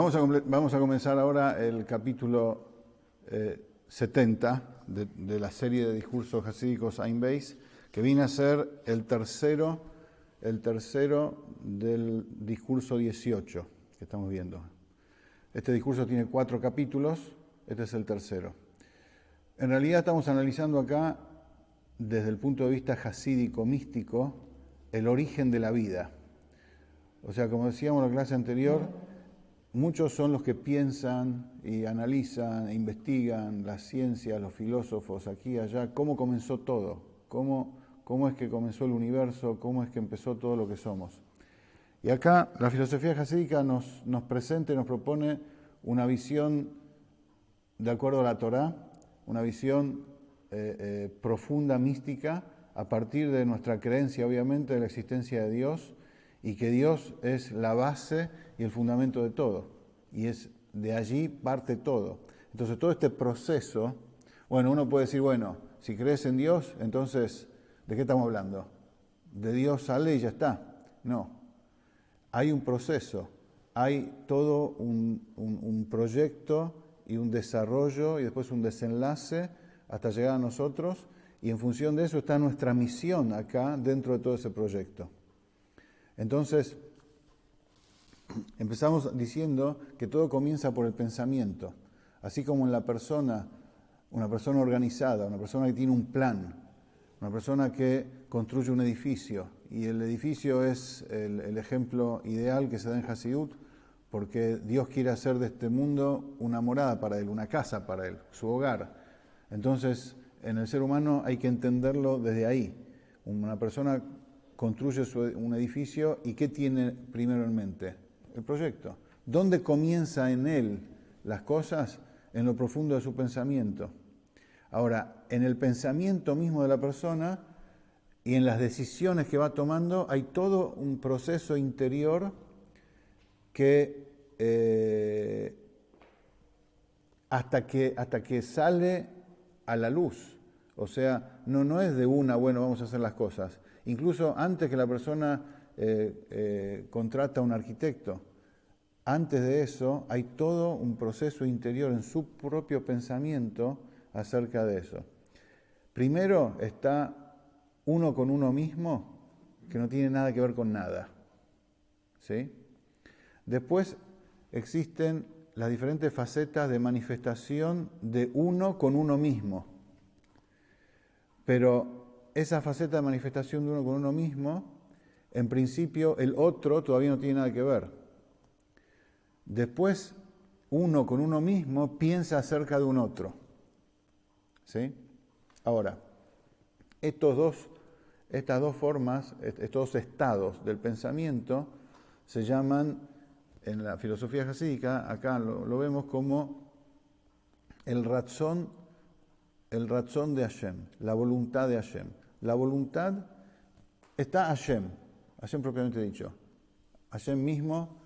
vamos a comenzar ahora el capítulo 70 de la serie de discursos hasídicos Ain Beis, que viene a ser el tercero del discurso 18 que estamos viendo. Este discurso tiene 4 capítulos, este es el tercero. En realidad estamos analizando acá, desde el punto de vista hasídico místico, el origen de la vida. O sea, como decíamos en la clase anterior, muchos son los que piensan y analizan e investigan las ciencias, los filósofos aquí y allá, cómo comenzó todo, cómo es que comenzó el universo, cómo es que empezó todo lo que somos. Y acá la filosofía hasídica nos presenta y nos propone una visión de acuerdo a la Torá, una visión profunda, mística, a partir de nuestra creencia, obviamente, de la existencia de Dios, y que Dios es la base y el fundamento de todo, y es de allí parte todo. Entonces todo este proceso, bueno, uno puede decir, bueno, si crees en Dios, entonces, ¿de qué estamos hablando? De Dios sale y ya está. No, hay un proceso, hay todo un proyecto y un desarrollo y después un desenlace hasta llegar a nosotros, y en función de eso está nuestra misión acá dentro de todo ese proyecto. Entonces, empezamos diciendo que todo comienza por el pensamiento, así como en la persona, una persona organizada, una persona que tiene un plan, una persona que construye un edificio, y el edificio es el ejemplo ideal que se da en Hasidut, porque Dios quiere hacer de este mundo una morada para él, una casa para él, su hogar. Entonces, en el ser humano hay que entenderlo desde ahí. Una persona construye un edificio, y ¿qué tiene primero en mente? El proyecto. ¿Dónde comienza en él las cosas? En lo profundo de su pensamiento. Ahora, en el pensamiento mismo de la persona y en las decisiones que va tomando, hay todo un proceso interior que hasta que sale a la luz. O sea, no es de bueno, vamos a hacer las cosas. Incluso antes que la persona contrata a un arquitecto, antes de eso hay todo un proceso interior en su propio pensamiento acerca de eso. Primero está uno con uno mismo, que no tiene nada que ver con nada. ¿Sí? Después existen las diferentes facetas de manifestación de uno con uno mismo. Pero esa faceta de manifestación de uno con uno mismo, en principio el otro todavía no tiene nada que ver. Después, uno con uno mismo piensa acerca de un otro. ¿Sí? Ahora, estas dos formas, estos dos estados del pensamiento, se llaman, en la filosofía hasídica, acá lo vemos como el ratzón de Hashem, la voluntad de Hashem. La voluntad está Hashem propiamente dicho. Hashem mismo,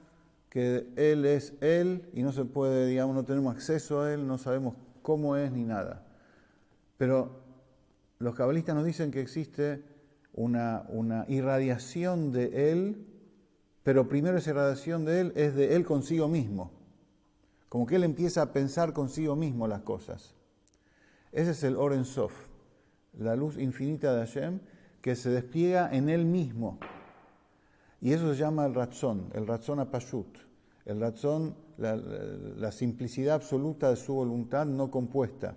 que Él es Él y no se puede, digamos, no tenemos acceso a Él, no sabemos cómo es ni nada. Pero los cabalistas nos dicen que existe una irradiación de Él, pero primero esa irradiación de Él es de Él consigo mismo. Como que Él empieza a pensar consigo mismo las cosas. Ese es el Or En Sof, la luz infinita de Hashem, que se despliega en Él mismo. Y eso se llama el Ratzón Apashut. El Ratzón, la simplicidad absoluta de su voluntad no compuesta.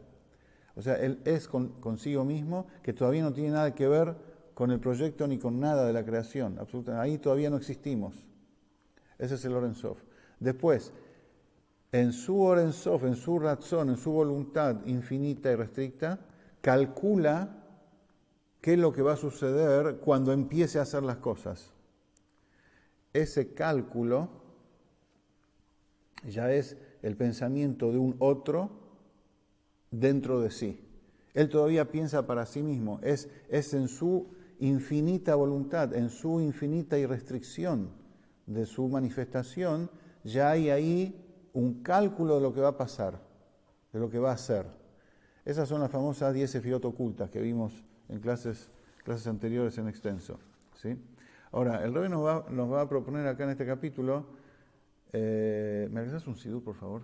O sea, Él es consigo mismo, que todavía no tiene nada que ver con el proyecto ni con nada de la creación. Absolutamente. Ahí todavía no existimos. Ese es el Or En Sof. Después, en su Or En Sof, en su Ratzón, en su voluntad infinita y restricta, calcula qué es lo que va a suceder cuando empiece a hacer las cosas. Ese cálculo ya es el pensamiento de un otro dentro de sí. Él todavía piensa para sí mismo, es en su infinita voluntad, en su infinita irrestricción de su manifestación, ya hay ahí un cálculo de lo que va a pasar, de lo que va a hacer. Esas son las famosas 10 sefirot ocultas que vimos en clases anteriores en extenso. ¿Sí? Ahora, el Rebbe nos va a proponer acá en este capítulo ¿Me regresas un sidú, por favor?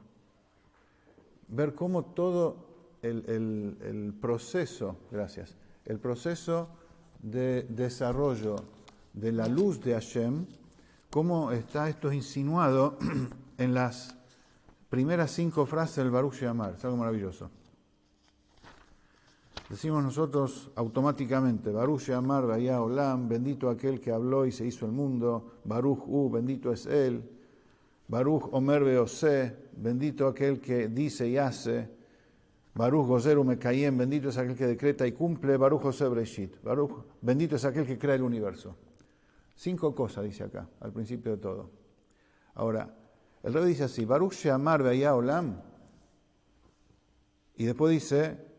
Ver cómo todo el proceso, gracias, el proceso de desarrollo de la luz de Hashem, cómo está esto insinuado en las primeras 5 frases del Baruch She'amar. Es algo maravilloso. Decimos nosotros automáticamente, Baruch She'amar vaya olam, bendito aquel que habló y se hizo el mundo, Baruch bendito es él, Baruch Omer Beoseh, bendito aquel que dice y hace, Baruch Gozer Umekayem, bendito es aquel que decreta y cumple, Baruch José Breshit, Baruch, bendito es aquel que crea el universo. 5 cosas dice acá, al principio de todo. Ahora, el rey dice así, Baruch She'amar vaya olam, y después dice,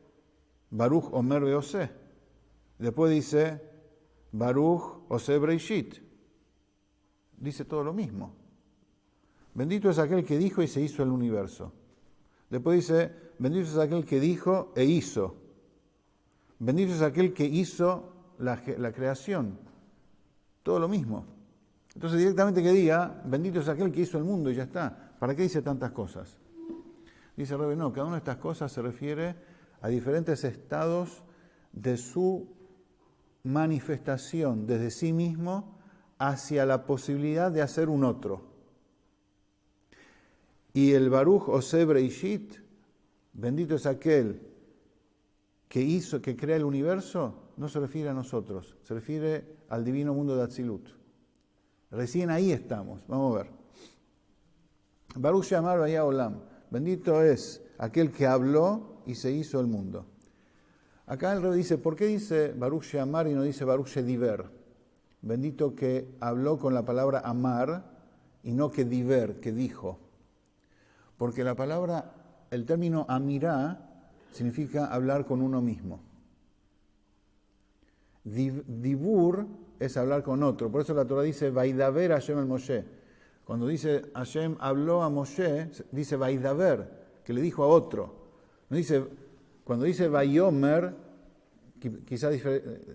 Baruch Omer Beoseh. Después dice, Baruch José Breshit. Dice todo lo mismo. Bendito es aquel que dijo y se hizo el universo. Después dice, bendito es aquel que dijo e hizo. Bendito es aquel que hizo la creación. Todo lo mismo. Entonces directamente que diga, bendito es aquel que hizo el mundo y ya está. ¿Para qué dice tantas cosas? Dice el Rebbe, no, cada una de estas cosas se refiere a diferentes estados de su manifestación desde sí mismo hacia la posibilidad de hacer un otro. Y el Baruch Ose Breishit, bendito es aquel que hizo, que crea el universo, no se refiere a nosotros, se refiere al divino mundo de Atzilut. Recién ahí estamos, vamos a ver. Baruch She'amar vaya olam, bendito es aquel que habló y se hizo el mundo. Acá el Rebbe dice, ¿por qué dice Baruch She'amar y no dice Baruch She'diver? Bendito que habló con la palabra amar y no que diver, que dijo. Porque la palabra, el término amirá, significa hablar con uno mismo. Dibur es hablar con otro. Por eso la Torah dice, Vaidaber Hashem el Moshe. Cuando dice Hashem habló a Moshe, dice Vaidaber, que le dijo a otro. No dice, cuando dice Vayomer, quizás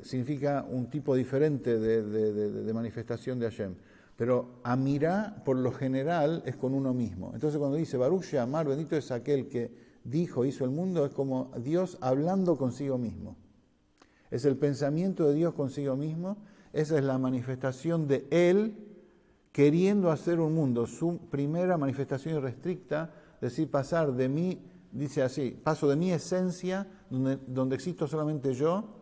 significa un tipo diferente de manifestación de Hashem. Pero amirá, por lo general, es con uno mismo. Entonces cuando dice Baruch She'amar, bendito es aquel que dijo, hizo el mundo, es como Dios hablando consigo mismo. Es el pensamiento de Dios consigo mismo, esa es la manifestación de Él queriendo hacer un mundo. Su primera manifestación irrestricta, es decir, pasar de mí, dice así, paso de mi esencia, donde existo solamente yo,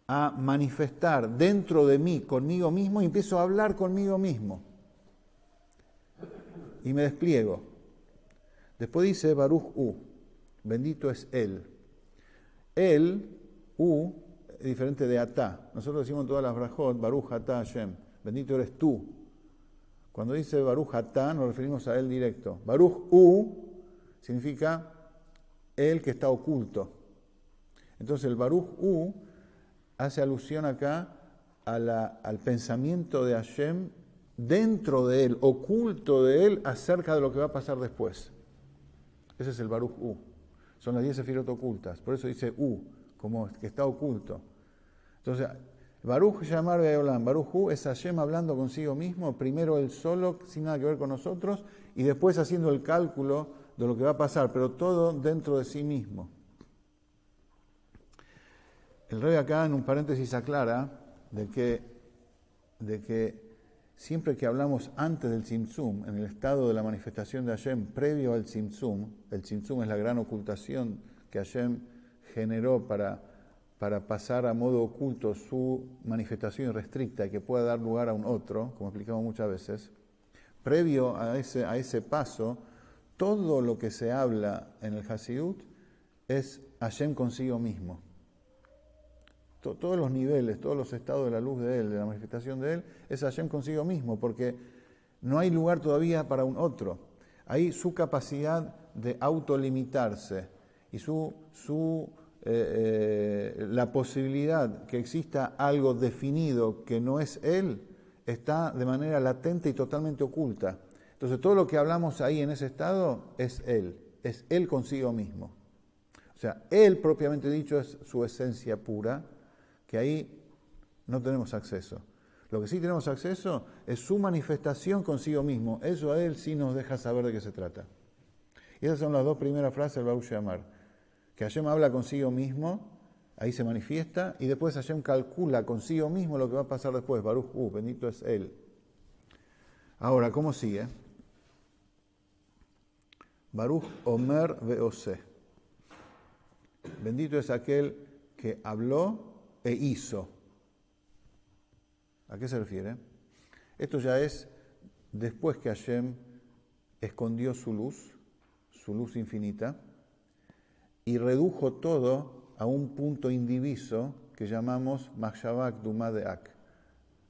a manifestar dentro de mí, conmigo mismo, y empiezo a hablar conmigo mismo. Y me despliego. Después dice Baruch bendito es Él. Él, es diferente de Atá. Nosotros decimos en todas las brajot, Baruch Atá Hashem, bendito eres tú. Cuando dice Baruch Atá, nos referimos a Él directo. Baruch significa Él que está oculto. Entonces el Baruch hace alusión acá al pensamiento de Hashem dentro de Él, oculto de Él, acerca de lo que va a pasar después. Ese es el Baruch Son las 10 sefirot ocultas. Por eso dice como que está oculto. Entonces, Baruch She'amar ve'olam, Baruch es Hashem hablando consigo mismo, primero Él solo, sin nada que ver con nosotros, y después haciendo el cálculo de lo que va a pasar, pero todo dentro de sí mismo. El Rebbe acá en un paréntesis aclara de que siempre que hablamos antes del Tzimtzum, en el estado de la manifestación de Hashem previo al Tzimtzum, el Tzimtzum es la gran ocultación que Hashem generó para pasar a modo oculto su manifestación irrestricta y que pueda dar lugar a un otro, como explicamos muchas veces, previo a ese paso, todo lo que se habla en el Hasidut es Hashem consigo mismo. Todos los niveles, todos los estados de la luz de Él, de la manifestación de Él, es Hashem consigo mismo, porque no hay lugar todavía para un otro. Ahí su capacidad de autolimitarse y la posibilidad que exista algo definido que no es Él, está de manera latente y totalmente oculta. Entonces todo lo que hablamos ahí en ese estado es Él consigo mismo. O sea, Él propiamente dicho es su esencia pura, que ahí no tenemos acceso. Lo que sí tenemos acceso es su manifestación consigo mismo. Eso a él sí nos deja saber de qué se trata. Y esas son las dos primeras frases del Baruch She'amar. Que Hashem habla consigo mismo, ahí se manifiesta, y después Hashem calcula consigo mismo lo que va a pasar después. Baruch bendito es él. Ahora, ¿cómo sigue? Baruch Omer Veose. Bendito es aquel que habló e hizo. ¿A qué se refiere? Esto ya es después que Hashem escondió su luz infinita, y redujo todo a un punto indiviso que llamamos Machshavak Dumadeak.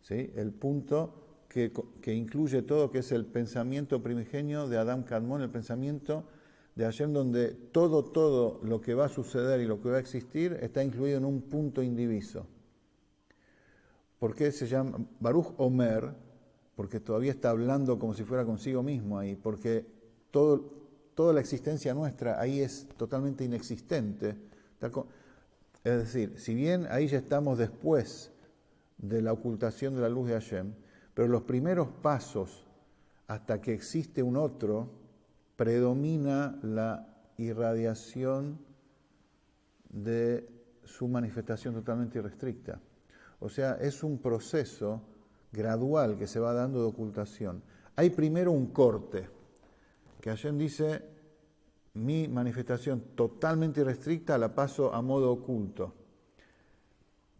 ¿Sí? El punto que incluye todo, que es el pensamiento primigenio de Adam Kadmon, el pensamiento de Hashem, donde todo lo que va a suceder y lo que va a existir está incluido en un punto indiviso. ¿Por qué se llama Baruch Omer? Porque todavía está hablando como si fuera consigo mismo ahí, porque toda la existencia nuestra ahí es totalmente inexistente. Es decir, si bien ahí ya estamos después de la ocultación de la luz de Hashem, pero los primeros pasos hasta que existe un otro, predomina la irradiación de su manifestación totalmente irrestricta. O sea, es un proceso gradual que se va dando de ocultación. Hay primero un corte, que Hashem dice, mi manifestación totalmente irrestricta la paso a modo oculto.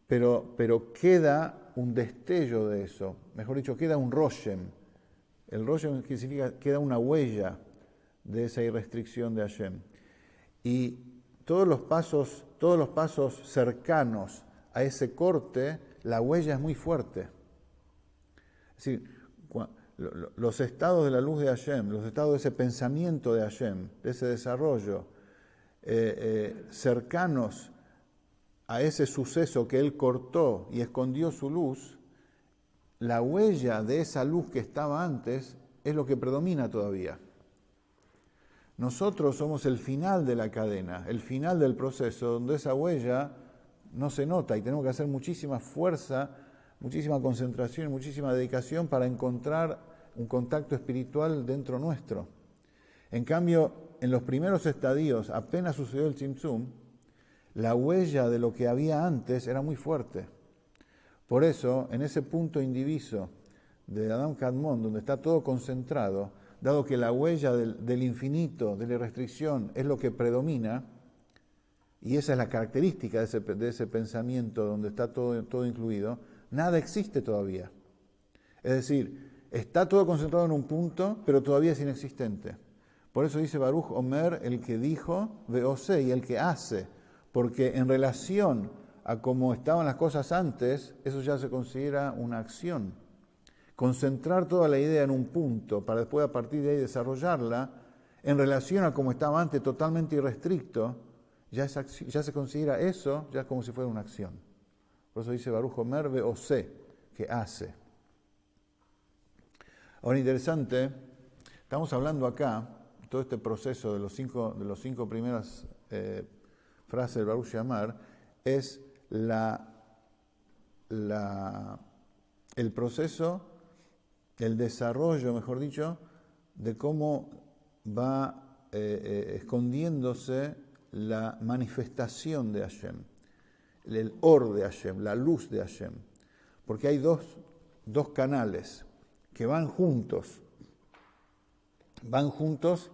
Pero queda un destello de eso, mejor dicho, queda un roshem. El roshem significa queda una huella de esa irrestricción de Hashem. Y todos los pasos cercanos a ese corte, la huella es muy fuerte. Es decir, los estados de la luz de Hashem, los estados de ese pensamiento de Hashem, de ese desarrollo, cercanos a ese suceso que él cortó y escondió su luz, la huella de esa luz que estaba antes es lo que predomina todavía. Nosotros somos el final de la cadena, el final del proceso, donde esa huella no se nota y tenemos que hacer muchísima fuerza, muchísima concentración, muchísima dedicación para encontrar un contacto espiritual dentro nuestro. En cambio, en los primeros estadios, apenas sucedió el Tzimtzum, la huella de lo que había antes era muy fuerte. Por eso, en ese punto indiviso de Adam Kadmon, donde está todo concentrado, dado que la huella del infinito, de la restricción, es lo que predomina, y esa es la característica de ese pensamiento donde está todo incluido, nada existe todavía. Es decir, está todo concentrado en un punto, pero todavía es inexistente. Por eso dice Baruch Omer, el que dijo, Veose, y el que hace, porque en relación a cómo estaban las cosas antes, eso ya se considera una acción. Concentrar toda la idea en un punto para después a partir de ahí desarrollarla, en relación a cómo estaba antes totalmente irrestricto, ya se considera eso ya como si fuera una acción. Por eso dice Baruch Omer Veose, que hace. Ahora, interesante, estamos hablando acá, todo este proceso de los cinco primeras frases del Baruch She'amar, es el proceso, el desarrollo, mejor dicho, de cómo va escondiéndose la manifestación de Hashem, el or de Hashem, la luz de Hashem. Porque hay dos canales que van juntos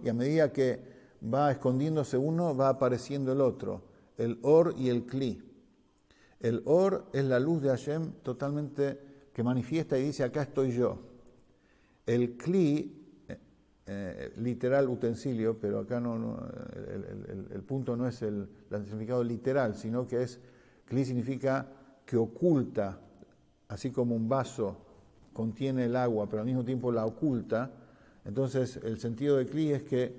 y a medida que va escondiéndose uno, va apareciendo el otro, el or y el kli. El or es la luz de Hashem totalmente que manifiesta y dice, acá estoy yo. El kli, literal utensilio, pero acá el punto no es el significado literal, sino que kli significa que oculta, así como un vaso contiene el agua, pero al mismo tiempo la oculta. Entonces, el sentido de kli es que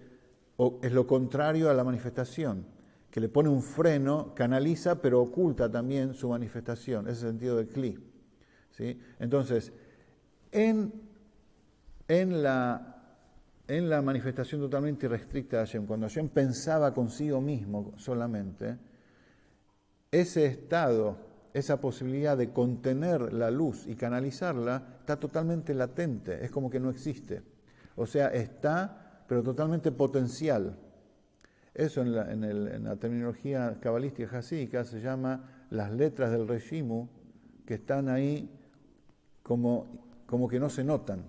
es lo contrario a la manifestación, que le pone un freno, canaliza, pero oculta también su manifestación. Ese es el sentido de kli. ¿Sí? Entonces, en la manifestación totalmente irrestricta de Hashem, cuando Hashem pensaba consigo mismo solamente, ese estado esa posibilidad de contener la luz y canalizarla está totalmente latente, es como que no existe. O sea, está, pero totalmente potencial. Eso en la terminología cabalística hasídica se llama las letras del Reshimu, que están ahí como que no se notan.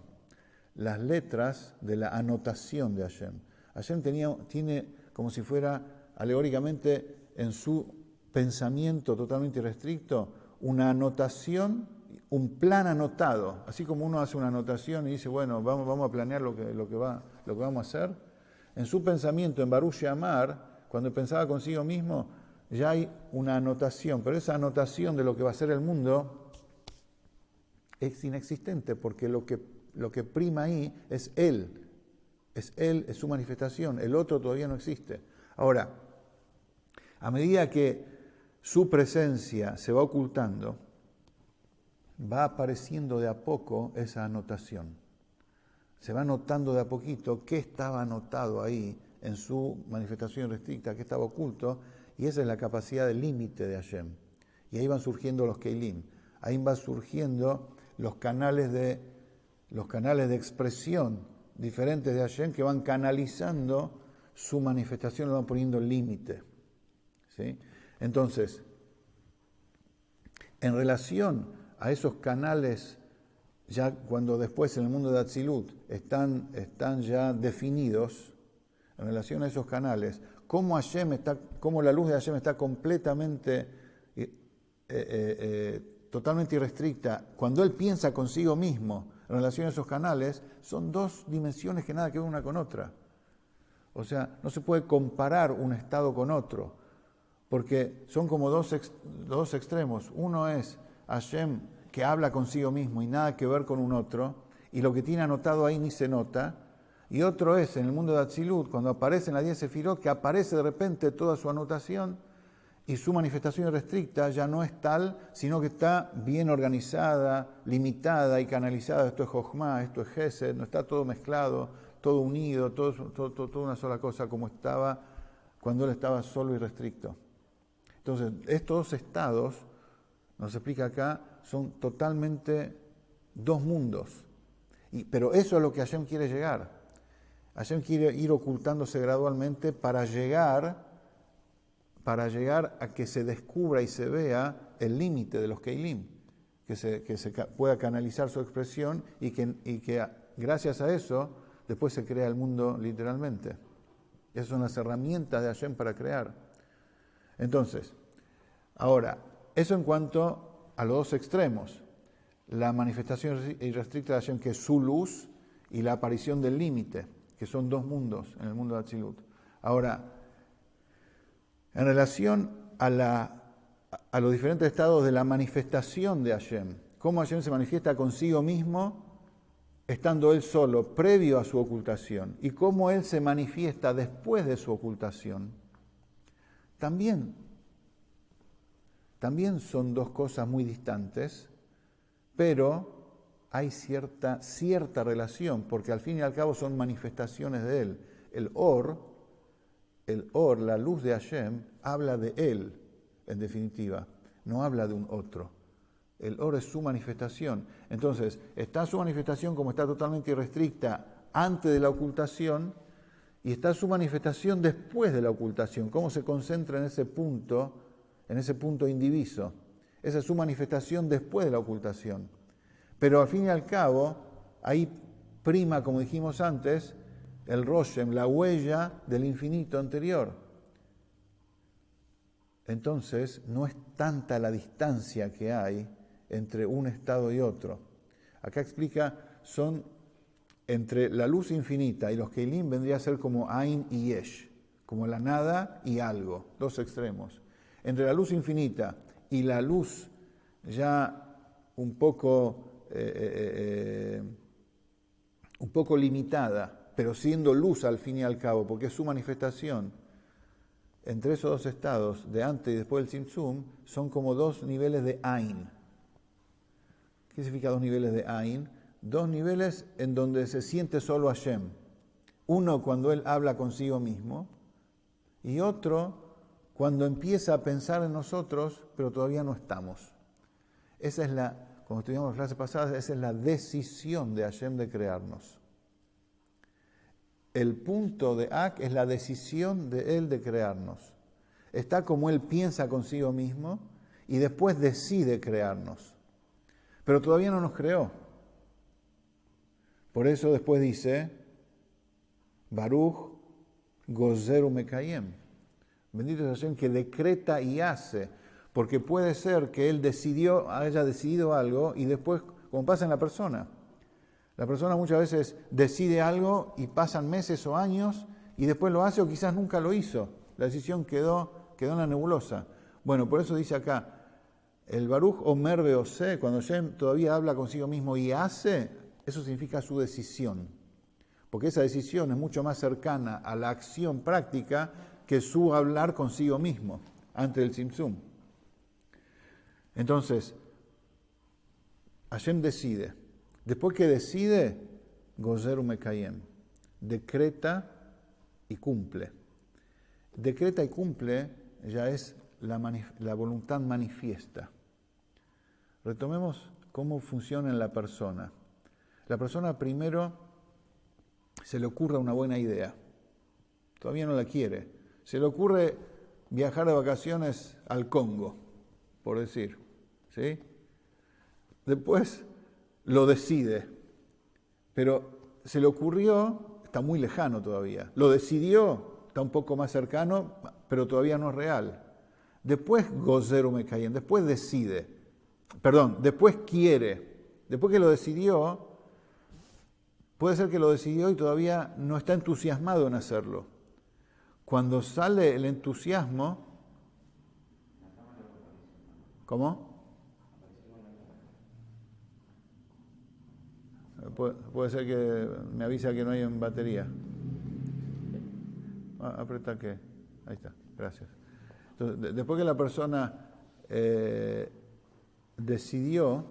Las letras de la anotación de Hashem. Hashem tiene como si fuera alegóricamente en su pensamiento totalmente irrestricto una anotación, un plan anotado. Así como uno hace una anotación y dice, bueno, vamos a planear lo que vamos a hacer. En su pensamiento, en Baruch She'amar, cuando pensaba consigo mismo, ya hay una anotación, pero esa anotación de lo que va a ser el mundo es inexistente, porque lo que prima ahí es Él, es su manifestación, el otro todavía no existe. Ahora, a medida que su presencia se va ocultando, va apareciendo de a poco esa anotación. Se va notando de a poquito qué estaba anotado ahí en su manifestación restricta, qué estaba oculto, y esa es la capacidad del límite de Hashem. Y ahí van surgiendo los Keilim, ahí van surgiendo los canales de expresión diferentes de Hashem que van canalizando su manifestación, le van poniendo límite. ¿Sí? Entonces, en relación a esos canales, ya cuando después en el mundo de Atzilut están ya definidos, en relación a esos canales, cómo la luz de Hashem está completamente, totalmente irrestricta, cuando él piensa consigo mismo en relación a esos canales, son dos dimensiones que nada que ver una con otra. O sea, no se puede comparar un estado con otro, porque son como dos extremos. Uno es Hashem que habla consigo mismo y nada que ver con un otro, y lo que tiene anotado ahí ni se nota. Y otro es en el mundo de Atzilut, cuando aparecen las 10 Sefirot, que aparece de repente toda su anotación y su manifestación irrestricta ya no es tal, sino que está bien organizada, limitada y canalizada. Esto es Jochma, esto es Gesed, no está todo mezclado, todo unido, todo una sola cosa como estaba cuando él estaba solo y restricto. Entonces, estos dos estados, nos explica acá, son totalmente dos mundos. Pero eso es lo que Hashem quiere llegar. Hashem quiere ir ocultándose gradualmente para llegar a que se descubra y se vea el límite de los Keilim, que se pueda canalizar su expresión y que gracias a eso después se crea el mundo literalmente. Esas son las herramientas de Hashem para crear. Entonces, ahora, eso en cuanto a los dos extremos, la manifestación irrestricta de Hashem, que es su luz, y la aparición del límite, que son dos mundos en el mundo de Atzilut. Ahora, en relación a los diferentes estados de la manifestación de Hashem, cómo Hashem se manifiesta consigo mismo, estando él solo, previo a su ocultación, y cómo él se manifiesta después de su ocultación, también son dos cosas muy distantes, pero hay cierta relación, porque al fin y al cabo son manifestaciones de él. El Or, la luz de Hashem, habla de él, en definitiva, no habla de un otro. El Or es su manifestación. Entonces, está su manifestación como está totalmente irrestricta antes de la ocultación, y está su manifestación después de la ocultación, cómo se concentra en ese punto indiviso. Esa es su manifestación después de la ocultación. Pero al fin y al cabo, ahí prima, como dijimos antes, el Roshem, la huella del infinito anterior. Entonces, no es tanta la distancia que hay entre un estado y otro. Acá explica, son entre la luz infinita y los Keilim vendría a ser como Ain y Yesh, como la nada y algo, dos extremos. Entre la luz infinita y la luz ya un poco limitada, pero siendo luz al fin y al cabo, porque es su manifestación, entre esos dos estados, de antes y después del Tzimtzum, son como dos niveles de Ain. ¿Qué significa dos niveles de Ain? Dos niveles en donde se siente solo Hashem. Uno cuando él habla consigo mismo y otro cuando empieza a pensar en nosotros, pero todavía no estamos. Esa es como estudiamos en las clases pasadas, esa es la decisión de Hashem de crearnos. El punto de Ak es la decisión de Él de crearnos. Está como Él piensa consigo mismo y después decide crearnos. Pero todavía no nos creó. Por eso después dice, Baruch Gozer Umekayem. Bendito es Hashem que decreta y hace. Porque puede ser que Él haya decidido algo y después, como pasa en la persona muchas veces decide algo y pasan meses o años y después lo hace o quizás nunca lo hizo. La decisión quedó en la nebulosa. Bueno, por eso dice acá, el Baruch Omer Beosé, cuando Hashem todavía habla consigo mismo y hace, eso significa su decisión. Porque esa decisión es mucho más cercana a la acción práctica que su hablar consigo mismo, antes del Tzimtzum. Entonces, Hashem decide. Después que decide, Gozer Umekayem, decreta y cumple. Decreta y cumple ya es la voluntad manifiesta. Retomemos cómo funciona en la persona. La persona primero se le ocurre una buena idea. Todavía no la quiere. Se le ocurre viajar de vacaciones al Congo, por decir. ¿Sí? Después lo decide, pero se le ocurrió, está muy lejano todavía. Lo decidió, está un poco más cercano, pero todavía no es real. Después Gozer Umekayem, después decide. Después quiere. Después que lo decidió, puede ser que lo decidió y todavía no está entusiasmado en hacerlo. Cuando sale el entusiasmo, ¿cómo? Puede ser que me avisa que no hay en batería. Aprieta que. Ahí está, gracias. Entonces, después que la persona decidió,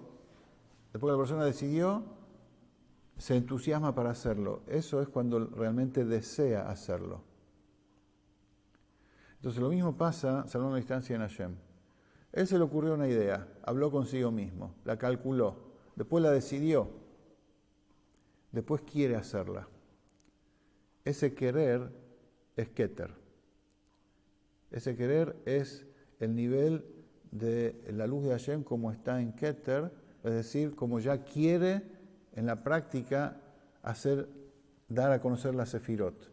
se entusiasma para hacerlo. Eso es cuando realmente desea hacerlo. Entonces lo mismo pasa, salvando la distancia, en Hashem. Él se le ocurrió una idea, habló consigo mismo, la calculó, después la decidió, después quiere hacerla. Ese querer es Keter. Ese querer es el nivel de la luz de Hashem como está en Keter, es decir, como ya quiere en la práctica dar a conocer la Sefirot.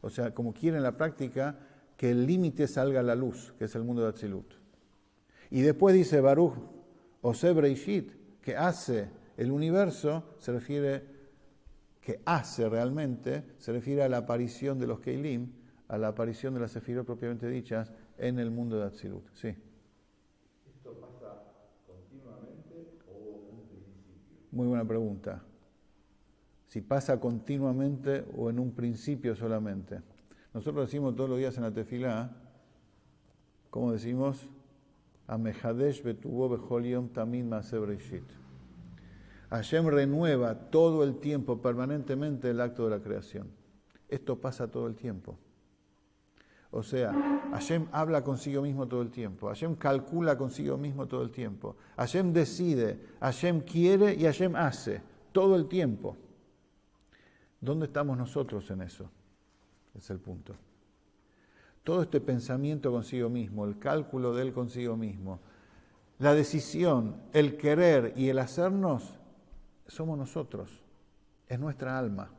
O sea, como quiere en la práctica que el límite salga a la luz, que es el mundo de Atzilut. Y después dice Baruch Oseh Breishit, que hace el universo, se refiere a la aparición de los Keilim, a la aparición de las Sefirot propiamente dichas en el mundo de Atzilut. Sí. ¿Esto pasa continuamente o en un principio? Muy buena pregunta. Si pasa continuamente o en un principio solamente. Nosotros decimos todos los días en la tefilá, ¿cómo decimos? Amehadesh betuvo bechol yom tamid maaseh bereshit. Hashem renueva todo el tiempo, permanentemente, el acto de la creación. Esto pasa todo el tiempo. O sea, Hashem habla consigo mismo todo el tiempo. Hashem calcula consigo mismo todo el tiempo. Hashem decide, Hashem quiere y Hashem hace todo el tiempo. ¿Dónde estamos nosotros en eso? Es el punto. Todo este pensamiento consigo mismo, el cálculo de él consigo mismo, la decisión, el querer y el hacernos, somos nosotros. Es nuestra alma.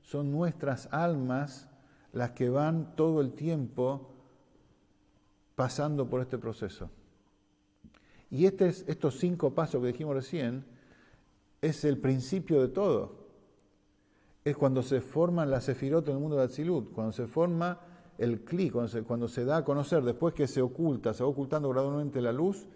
Son nuestras almas las que van todo el tiempo pasando por este proceso. Y estos 5 pasos que dijimos recién, es el principio de todo. Es cuando se forman las sefirot en el mundo de Atzilut, cuando se forma el Kli, cuando se da a conocer, después que se va ocultando gradualmente la luz,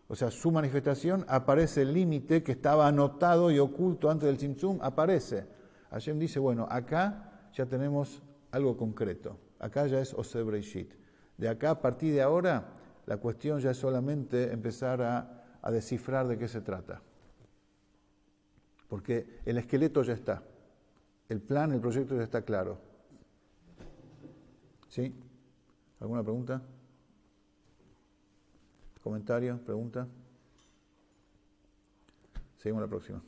o sea, su manifestación, aparece el límite que estaba anotado y oculto antes del Tzimtzum, aparece. Hashem dice, bueno, acá ya tenemos algo concreto, acá ya es Oseh Breishit. De acá, a partir de ahora, la cuestión ya es solamente empezar a descifrar de qué se trata. Porque el esqueleto ya está. El plan, el proyecto ya está claro. ¿Sí? ¿Alguna pregunta? ¿Comentario? ¿Pregunta? Seguimos la próxima.